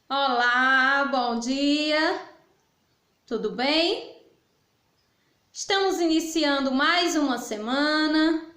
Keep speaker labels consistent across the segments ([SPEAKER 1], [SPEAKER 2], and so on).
[SPEAKER 1] Olá, bom dia, tudo bem? Estamos iniciando mais uma semana,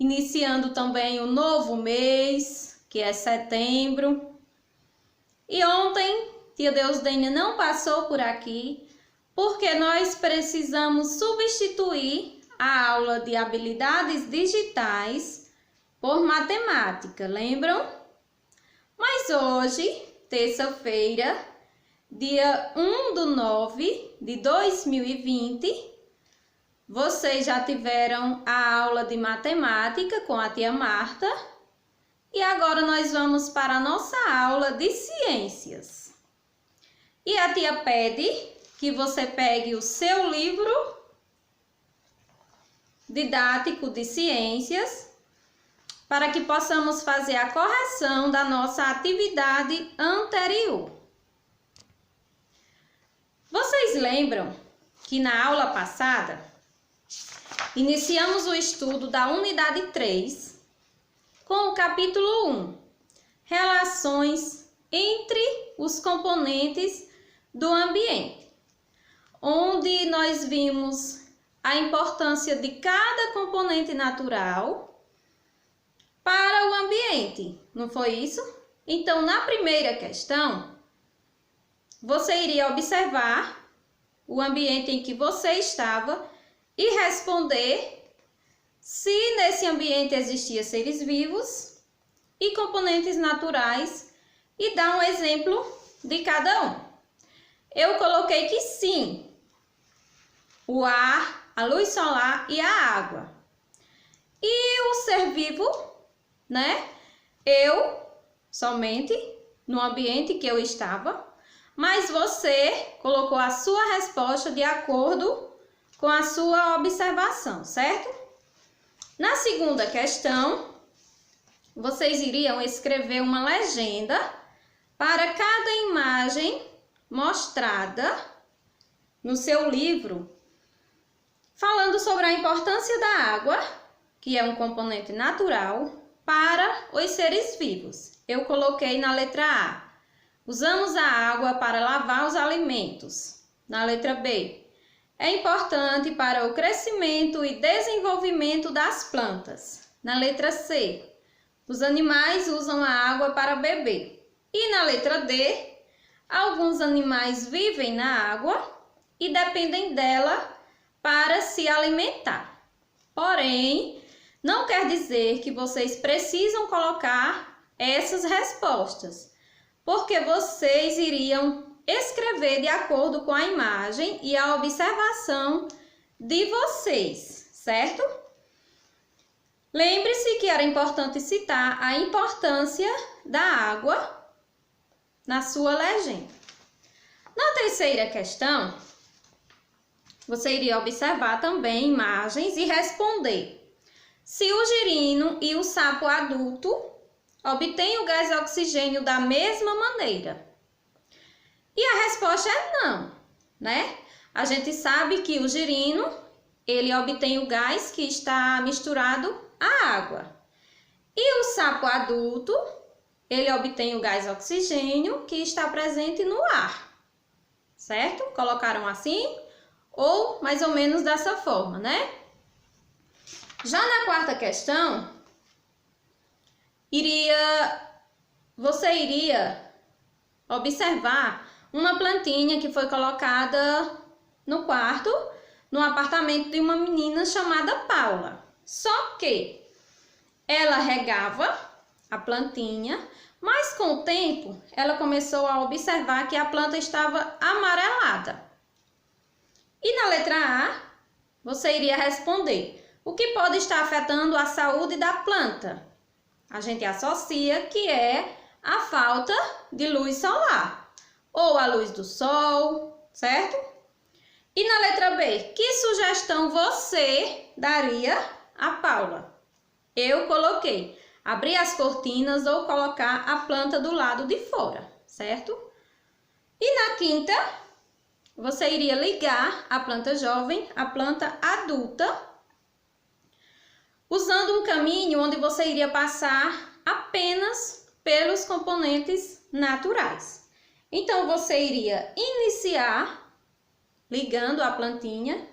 [SPEAKER 1] iniciando também o novo mês, que é setembro. E ontem, tia Deusdênia não passou por aqui, porque nós precisamos substituir a aula de habilidades digitais por matemática, lembram? Mas hoje, terça-feira, dia 1/9/2020, vocês já tiveram a aula de matemática com a tia Marta e agora nós vamos para a nossa aula de ciências. E a tia pede que você pegue o seu livro didático de ciências para que possamos fazer a correção da nossa atividade anterior. Vocês lembram que na aula passada iniciamos o estudo da unidade 3 com o capítulo 1, Relações entre os componentes do ambiente, onde nós vimos a importância de cada componente natural para o ambiente, não foi isso? Então, na primeira questão, você iria observar o ambiente em que você estava e responder se nesse ambiente existiam seres vivos e componentes naturais e dar um exemplo de cada um. Eu coloquei que sim, o ar, a luz solar e a água. E o ser vivo, né? Eu, somente, no ambiente que eu estava, mas você colocou a sua resposta de acordo com a sua observação, certo? Na segunda questão, vocês iriam escrever uma legenda para cada imagem mostrada no seu livro, falando sobre a importância da água, que é um componente natural, para os seres vivos. Eu coloquei na letra A. Usamos a água para lavar os alimentos. Na letra B. É importante para o crescimento e desenvolvimento das plantas. Na letra C. Os animais usam a água para beber. E na letra D. Alguns animais vivem na água e dependem dela para se alimentar. Porém, não quer dizer que vocês precisam colocar essas respostas, porque vocês iriam escrever de acordo com a imagem e a observação de vocês, certo? Lembre-se que era importante citar a importância da água na sua legenda. Na terceira questão, você iria observar também imagens e responder se o girino e o sapo adulto obtêm o gás oxigênio da mesma maneira. E a resposta é não, né? A gente sabe que o girino, ele obtém o gás que está misturado à água. E o sapo adulto, ele obtém o gás oxigênio que está presente no ar. Certo? Colocaram assim ou mais ou menos dessa forma, né? Já na quarta questão, você iria observar uma plantinha que foi colocada no quarto, no apartamento de uma menina chamada Paula. Só que ela regava a plantinha, mas com o tempo ela começou a observar que a planta estava amarelada. E na letra A, você iria responder: o que pode estar afetando a saúde da planta? A gente associa que é a falta de luz solar ou a luz do sol, certo? E na letra B, que sugestão você daria a Paula? Eu coloquei abrir as cortinas ou colocar a planta do lado de fora, certo? E na quinta, você iria ligar a planta jovem à planta adulta, usando um caminho onde você iria passar apenas pelos componentes naturais. Então, você iria iniciar ligando a plantinha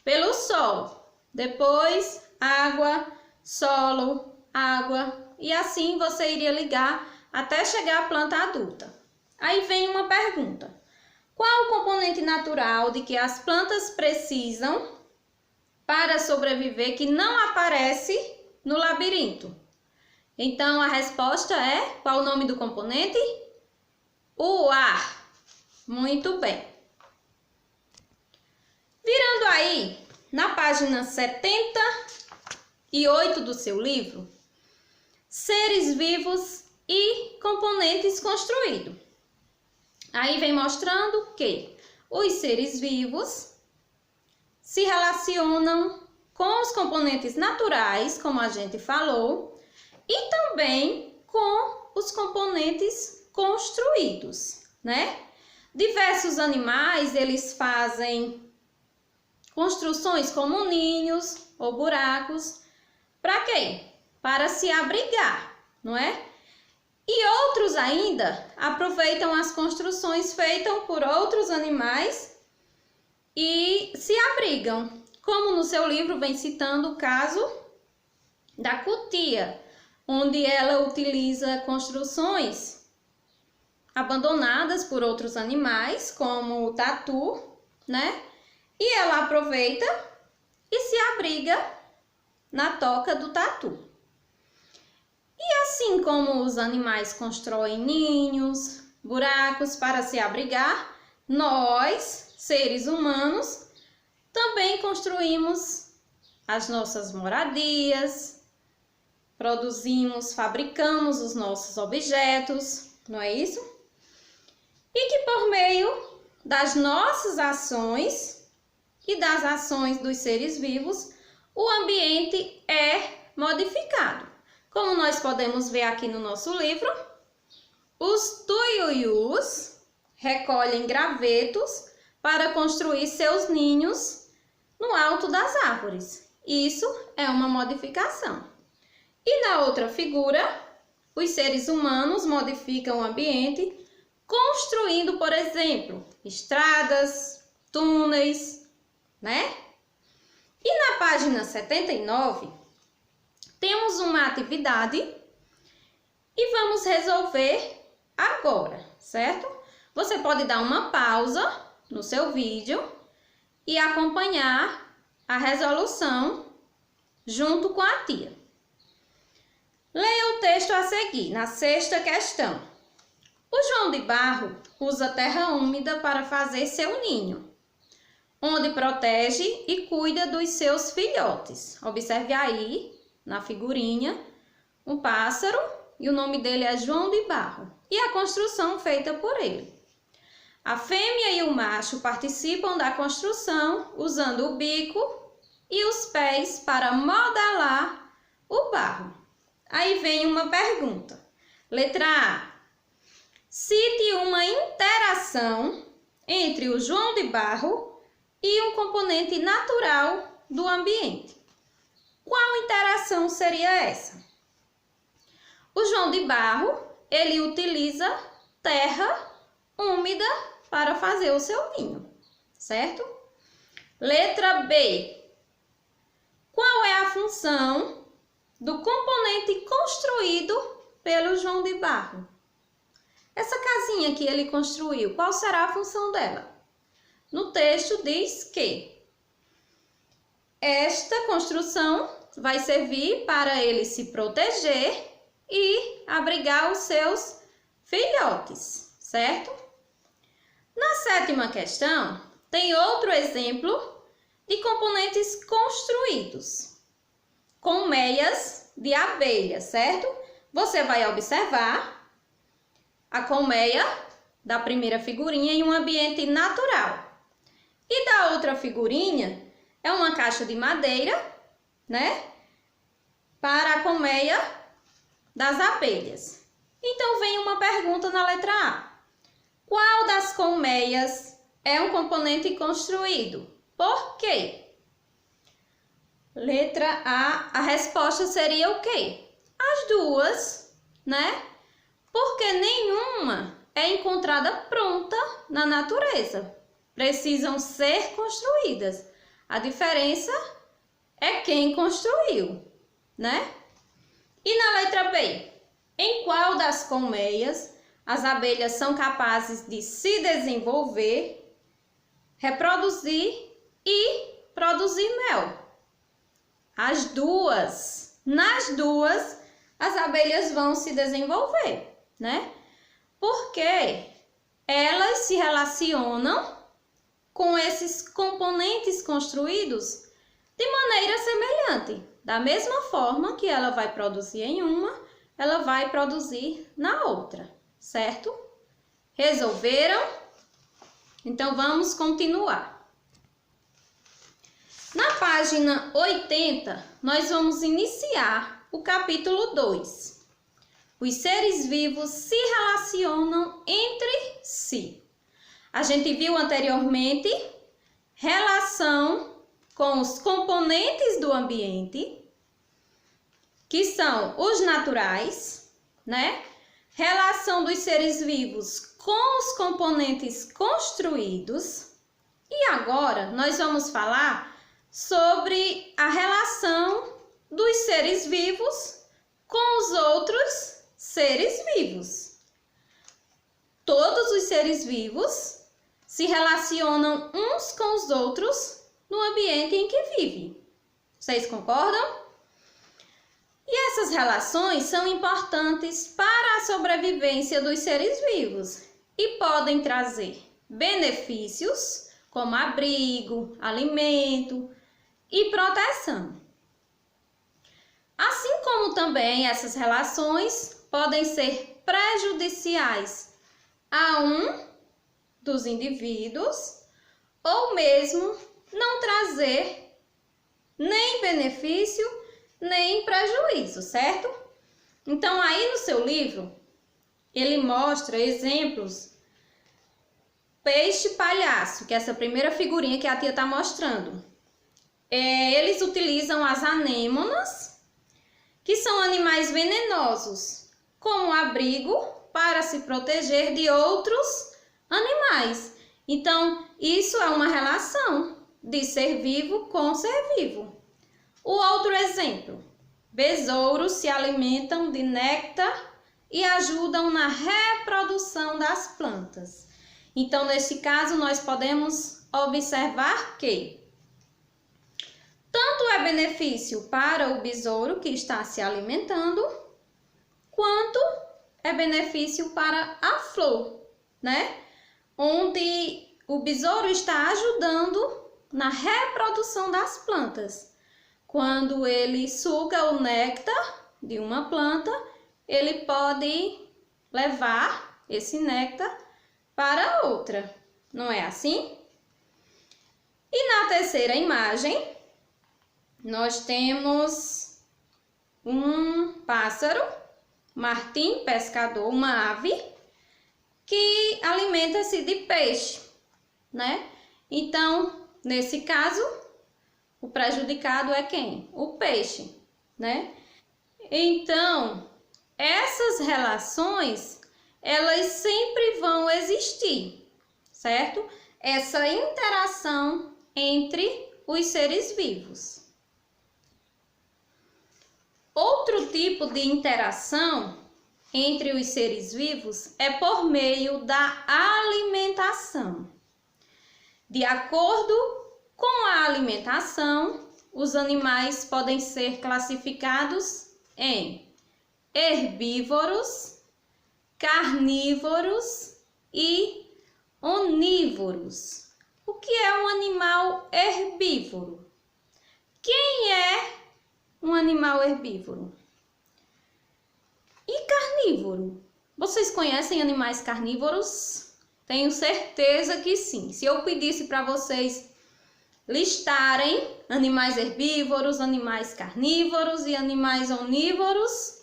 [SPEAKER 1] pelo solo, depois água, solo, água, e assim você iria ligar até chegar à planta adulta. Aí vem uma pergunta: qual o componente natural de que as plantas precisam para sobreviver que não aparece no labirinto? Então, a resposta é: qual o nome do componente? O ar. Muito bem. Virando aí na página 78 do seu livro, seres vivos e componentes construídos. Aí vem mostrando que os seres vivos se relacionam com os componentes naturais, como a gente falou, e também com os componentes construídos, né? Diversos animais, eles fazem construções como ninhos ou buracos. Para quê? Para se abrigar, não é? E outros ainda aproveitam as construções feitas por outros animais e se abrigam, como no seu livro vem citando o caso da cutia, onde ela utiliza construções abandonadas por outros animais, como o tatu, né? E ela aproveita e se abriga na toca do tatu. E assim como os animais constroem ninhos, buracos para se abrigar, nós, seres humanos, também construímos as nossas moradias, fabricamos os nossos objetos, não é isso? E que por meio das nossas ações e das ações dos seres vivos, o ambiente é modificado. Como nós podemos ver aqui no nosso livro, os tuiuius recolhem gravetos para construir seus ninhos no alto das árvores. Isso é uma modificação. E na outra figura, os seres humanos modificam o ambiente construindo, por exemplo, estradas, túneis, né? E na página 79, temos uma atividade e vamos resolver agora, certo? Você pode dar uma pausa no seu vídeo e acompanhar a resolução junto com a tia. Leia o texto a seguir, na sexta questão. O João de Barro usa terra úmida para fazer seu ninho, onde protege e cuida dos seus filhotes. Observe aí, na figurinha, um pássaro e o nome dele é João de Barro e a construção feita por ele. A fêmea e o macho participam da construção usando o bico e os pés para modelar o barro. Aí vem uma pergunta. Letra A. Cite uma interação entre o João de Barro e um componente natural do ambiente. Qual interação seria essa? O João de Barro, ele utiliza terra úmida para fazer o seu ninho, certo? Letra B. Qual é a função do componente construído pelo João de Barro? Essa casinha que ele construiu, qual será a função dela? No texto diz que esta construção vai servir para ele se proteger e abrigar os seus filhotes, certo? Na sétima questão, tem outro exemplo de componentes construídos, colmeias de abelha, certo? Você vai observar a colmeia da primeira figurinha em um ambiente natural. E da outra figurinha é uma caixa de madeira, né? Para a colmeia das abelhas. Então vem uma pergunta na letra A. Qual das colmeias é um componente construído? Por quê? Letra A, a resposta seria o quê? As duas, né? Porque nenhuma é encontrada pronta na natureza. Precisam ser construídas. A diferença é quem construiu, né? E na letra B, em qual das colmeias as abelhas são capazes de se desenvolver, reproduzir e produzir mel? As duas. Nas duas, as abelhas vão se desenvolver, né? Porque elas se relacionam com esses componentes construídos de maneira semelhante. Da mesma forma que ela vai produzir em uma, ela vai produzir na outra, certo? Resolveram? Então vamos continuar. Na página 80, nós vamos iniciar o capítulo 2. Os seres vivos se relacionam entre si. A gente viu anteriormente relação com os componentes do ambiente, que são os naturais, né? Relação dos seres vivos com os componentes construídos. E agora nós vamos falar sobre a relação dos seres vivos com os outros seres vivos. Todos os seres vivos se relacionam uns com os outros no ambiente em que vivem. Vocês concordam? E essas relações são importantes para a sobrevivência dos seres vivos e podem trazer benefícios como abrigo, alimento e proteção. Assim como também essas relações podem ser prejudiciais a um dos indivíduos ou mesmo não trazer nem benefício nem prejuízo, certo? Então aí no seu livro ele mostra exemplos. Peixe palhaço, que é essa primeira figurinha que a tia está mostrando. Eles utilizam as anêmonas, que são animais venenosos, como abrigo para se proteger de outros animais. Então, isso é uma relação de ser vivo com ser vivo. O outro exemplo, besouros se alimentam de néctar e ajudam na reprodução das plantas. Então, nesse caso, nós podemos observar que tanto é benefício para o besouro que está se alimentando, quanto é benefício para a flor, né? Onde o besouro está ajudando na reprodução das plantas. Quando ele suga o néctar de uma planta, ele pode levar esse néctar para outra, não é assim? E na terceira imagem, nós temos um pássaro, martim pescador, uma ave, que alimenta-se de peixe, né? Então, nesse caso, o prejudicado é quem? O peixe, né? Então, essas relações, elas sempre vão existir, certo? Essa interação entre os seres vivos. Outro tipo de interação entre os seres vivos é por meio da alimentação. De acordo com a alimentação, os animais podem ser classificados em herbívoros, carnívoros e onívoros. O que é um animal herbívoro? Quem é um animal herbívoro? E carnívoro? Vocês conhecem animais carnívoros? Tenho certeza que sim. Se eu pedisse para vocês listarem animais herbívoros, animais carnívoros e animais onívoros,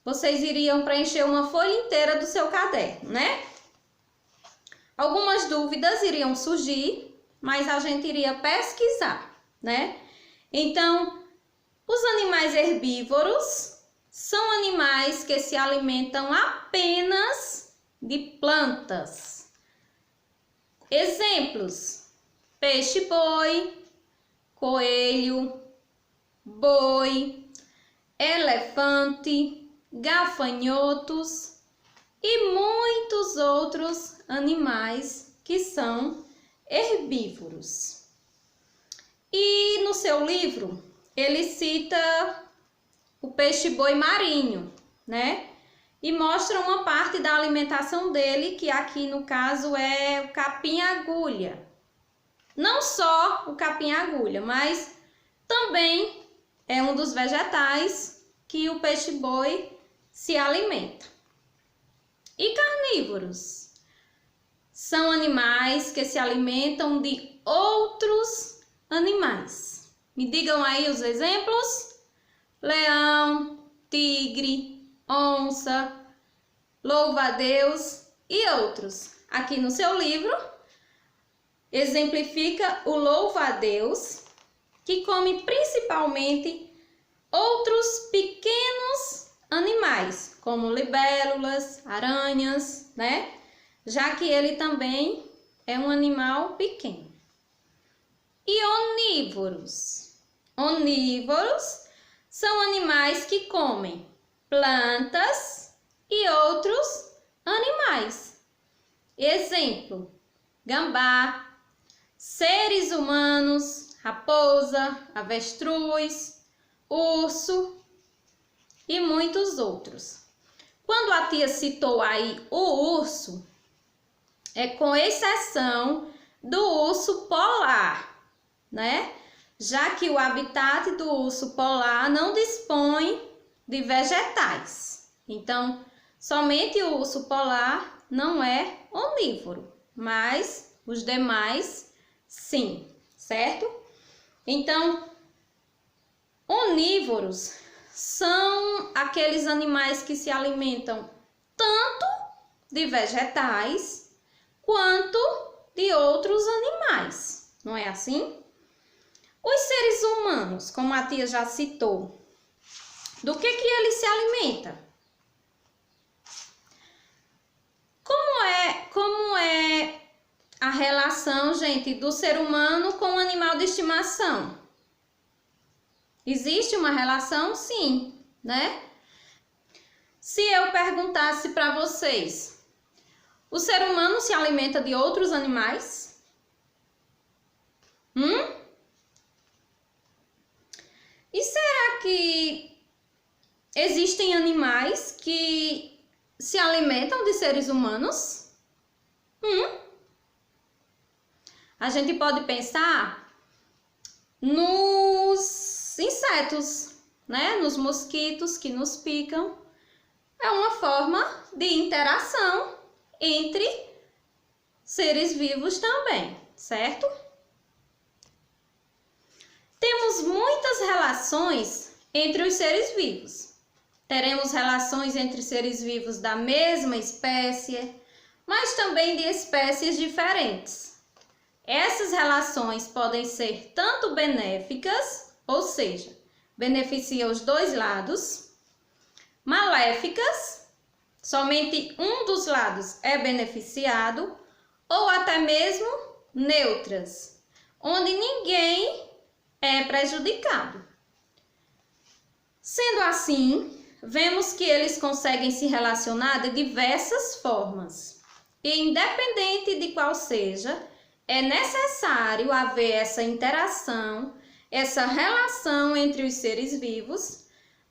[SPEAKER 1] vocês iriam preencher uma folha inteira do seu caderno, né? Algumas dúvidas iriam surgir, mas a gente iria pesquisar, né? Então, os animais herbívoros são animais que se alimentam apenas de plantas. Exemplos: peixe-boi, coelho, boi, elefante, gafanhotos e muitos outros animais que são herbívoros. E no seu livro, ele cita o peixe-boi marinho, né? E mostra uma parte da alimentação dele, que aqui no caso é o capim-agulha. Não só o capim-agulha, mas também é um dos vegetais que o peixe-boi se alimenta. E carnívoros são animais que se alimentam de outros animais. Me digam aí os exemplos: leão, tigre, onça, louva-a-Deus e outros. Aqui no seu livro exemplifica o louva-a-Deus, que come principalmente outros pequenos animais, como libélulas, aranhas, né? Já que ele também é um animal pequeno. E onívoros? Onívoros são animais que comem plantas e outros animais. Exemplo: gambá, seres humanos, raposa, avestruz, urso e muitos outros. Quando a tia citou aí o urso, é com exceção do urso polar, né? Já que o habitat do urso polar não dispõe de vegetais. Então, somente o urso polar não é onívoro, mas os demais sim, certo? Então, onívoros são aqueles animais que se alimentam tanto de vegetais quanto de outros animais, não é assim? Os seres humanos, como a tia já citou, do que ele se alimenta? Como é a relação, gente, do ser humano com o animal de estimação? Existe uma relação? Sim, né? Se eu perguntasse para vocês, o ser humano se alimenta de outros animais? E será que existem animais que se alimentam de seres humanos? A gente pode pensar nos insetos, né? Nos mosquitos que nos picam. É uma forma de interação entre seres vivos também, certo? Temos muitas relações entre os seres vivos. Teremos relações entre seres vivos da mesma espécie, mas também de espécies diferentes. Essas relações podem ser tanto benéficas, ou seja, beneficiam os dois lados, maléficas, somente um dos lados é beneficiado, ou até mesmo neutras, onde ninguém é prejudicado. Sendo assim, vemos que eles conseguem se relacionar de diversas formas. E independente de qual seja, é necessário haver essa interação, essa relação entre os seres vivos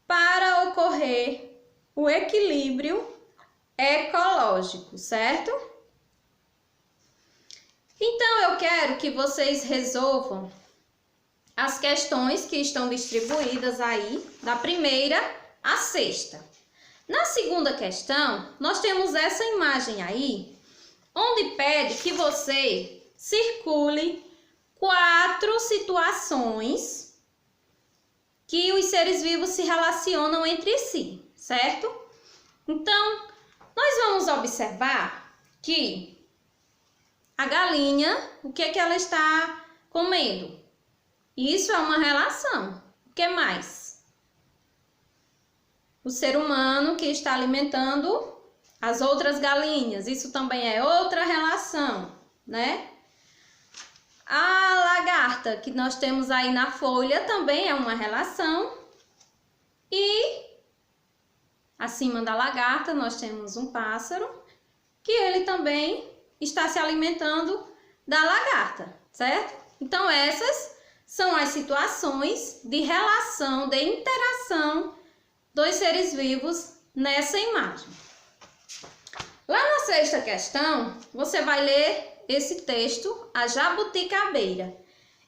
[SPEAKER 1] para ocorrer o equilíbrio ecológico, certo? Então, eu quero que vocês resolvam as questões que estão distribuídas aí, da primeira à sexta. Na segunda questão, nós temos essa imagem aí, onde pede que você circule 4 situações que os seres vivos se relacionam entre si, certo? Então, nós vamos observar que a galinha, o que é que ela está comendo? Isso é uma relação. O que mais? O ser humano que está alimentando as outras galinhas, isso também é outra relação, né? A lagarta que nós temos aí na folha também é uma relação. E acima da lagarta nós temos um pássaro que ele também está se alimentando da lagarta, certo? Então essas são as situações de relação, de interação dos seres vivos nessa imagem. Lá na sexta questão, você vai ler esse texto, a jabuticabeira,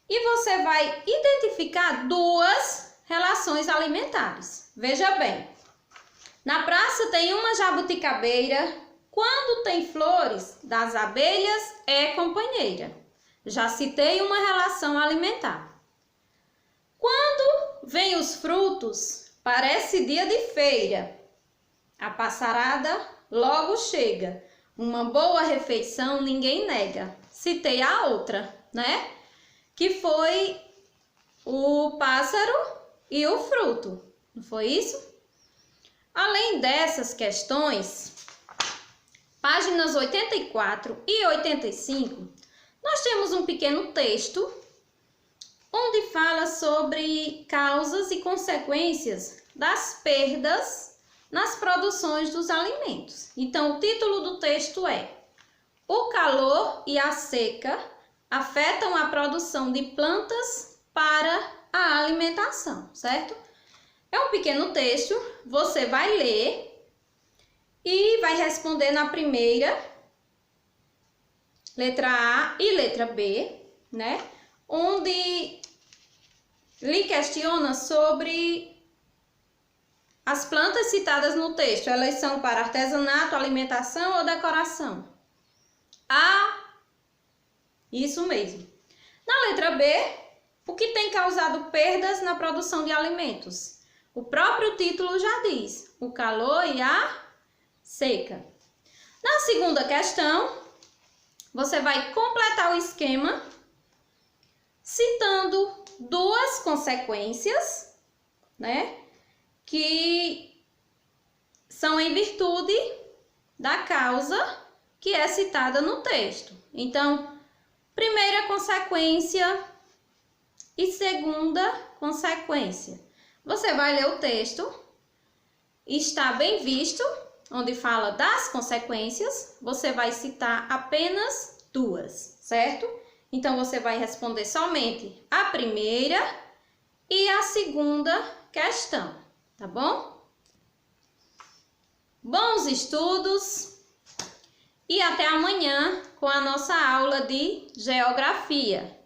[SPEAKER 1] e você vai identificar duas relações alimentares. Veja bem, na praça tem uma jabuticabeira, quando tem flores das abelhas é companheira. Já citei uma relação alimentar. Quando vem os frutos, parece dia de feira. A passarada logo chega. Uma boa refeição ninguém nega. Citei a outra, né? Que foi o pássaro e o fruto. Não foi isso? Além dessas questões, páginas 84 e 85, nós temos um pequeno texto onde fala sobre causas e consequências das perdas nas produções dos alimentos. Então, o título do texto é: O calor e a seca afetam a produção de plantas para a alimentação, certo? É um pequeno texto, você vai ler e vai responder na primeira, letra A e letra B, né? Onde lhe questiona sobre as plantas citadas no texto. Elas são para artesanato, alimentação ou decoração? A, isso mesmo. Na letra B, o que tem causado perdas na produção de alimentos? O próprio título já diz, o calor e a seca. Na segunda questão, você vai completar o esquema citando duas consequências, né, que são em virtude da causa que é citada no texto. Então, primeira consequência e segunda consequência. Você vai ler o texto, está bem visto, onde fala das consequências, você vai citar apenas duas, certo? Então, você vai responder somente a primeira e a segunda questão, tá bom? Bons estudos e até amanhã com a nossa aula de geografia.